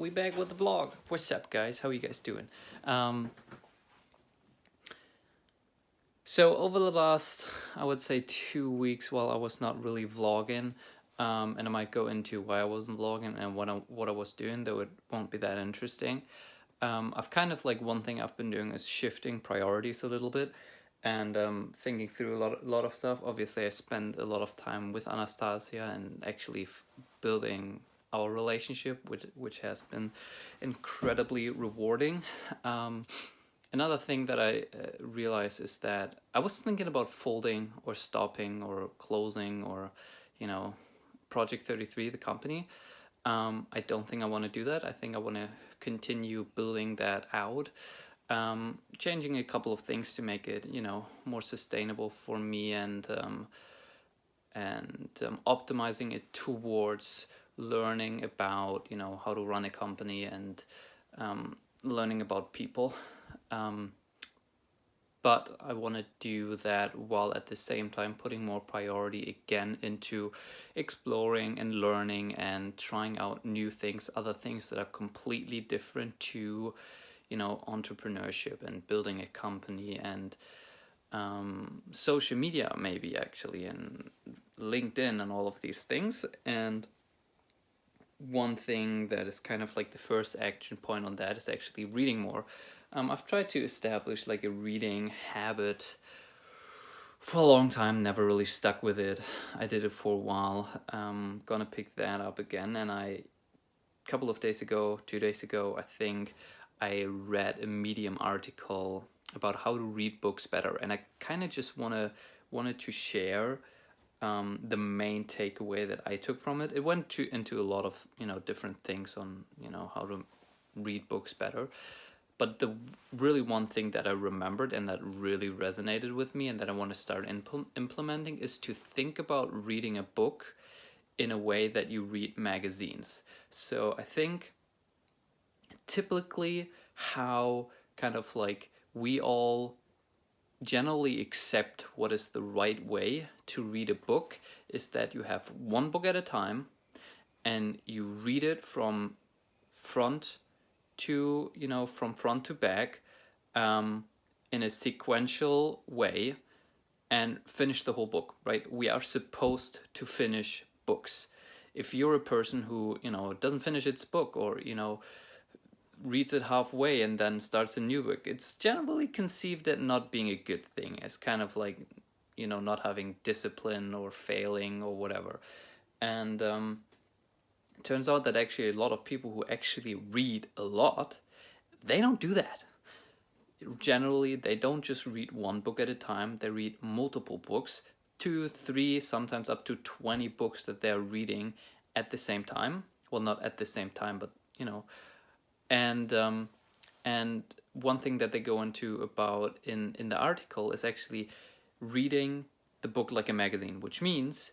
we back with the vlog. What's up, guys? How you guys doing? So over the last, I would say 2 weeks, while I was not really vlogging, and I might go into why I wasn't vlogging and what I was doing, though it won't be that interesting. I've kind of like, one thing I've been doing is shifting priorities a little bit and thinking through a lot of stuff. Obviously, I spend a lot of time with Anastasia and actually building our relationship, which has been incredibly rewarding. Another thing that I realized is that I was thinking about folding or stopping or closing or, Project 33, the company. I don't think I want to do that. I think I want to continue building that out, changing a couple of things to make it, more sustainable for me, and optimizing it towards learning about, how to run a company and learning about people. But I want to do that while at the same time putting more priority again into exploring and learning and trying out new things, other things that are completely different to, entrepreneurship and building a company and social media, maybe actually, and LinkedIn and all of these things. And one thing that is kind of like the first action point on that is actually reading more. I've tried to establish like a reading habit for a long time, never really stuck with it. I did it for a while. Gonna pick that up again, and a couple of days ago, 2 days ago, I think, I read a Medium article about how to read books better, and I kind of just wanted to share the main takeaway that I took from it. It went into a lot of different things on how to read books better. But the really one thing that I remembered and that really resonated with me and that I want to start implementing is to think about reading a book in a way that you read magazines. So I think typically how kind of like we all generally accept what is the right way to read a book is that you have one book at a time and you read it from front to back in a sequential way and finish the whole book, right? We are supposed to finish books. If you're a person who doesn't finish its book or reads it halfway and then starts a new book, it's generally conceived as not being a good thing, as kind of like not having discipline or failing or whatever. And turns out that actually a lot of people who actually read a lot, they don't do that. Generally, they don't just read one book at a time. They read multiple books, 2, 3, sometimes up to 20 books that they're reading at the same time. Well, not at the same time, but and one thing that they go into about in the article is actually reading the book like a magazine, which means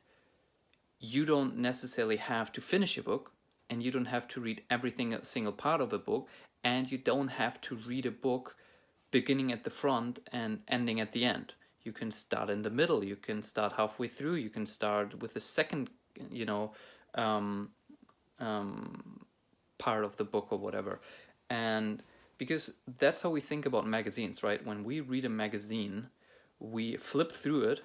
you don't necessarily have to finish a book, and you don't have to read everything, a single part of a book, and you don't have to read a book beginning at the front and ending at the end. You can start in the middle, you can start halfway through, you can start with the second, part of the book or whatever. And because that's how we think about magazines, right? When we read a magazine, we flip through it,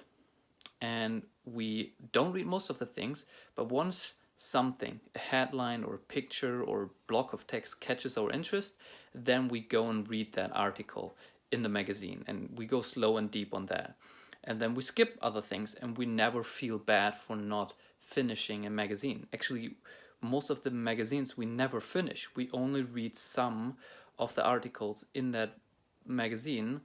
and we don't read most of the things, but once something, a headline or a picture or a block of text catches our interest, then we go and read that article in the magazine, and we go slow and deep on that. And then we skip other things, and we never feel bad for not finishing a magazine. Actually, most of the magazines we never finish. We only read some of the articles in that magazine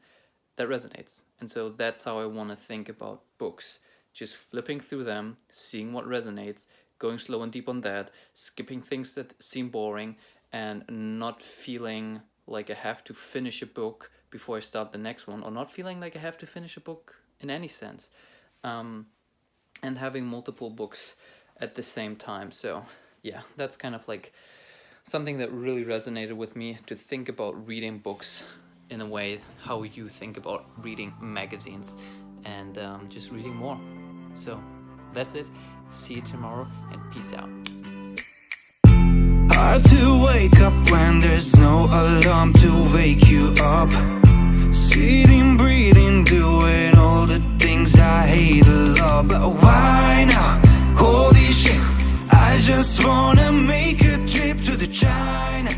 that resonates. And so that's how I want to think about books. Just flipping through them, seeing what resonates, going slow and deep on that, skipping things that seem boring, and not feeling like I have to finish a book before I start the next one, or not feeling like I have to finish a book in any sense. And having multiple books at the same time. So yeah, that's kind of like something that really resonated with me, to think about reading books in a way how you think about reading magazines, and just reading more. So that's it. See you tomorrow, and peace out. Hard to wake up when there's no alarm to wake you up. Sitting, breathing, doing all the things I hate a lot. But why now? Holy shit, I just wanna make a trip to the China.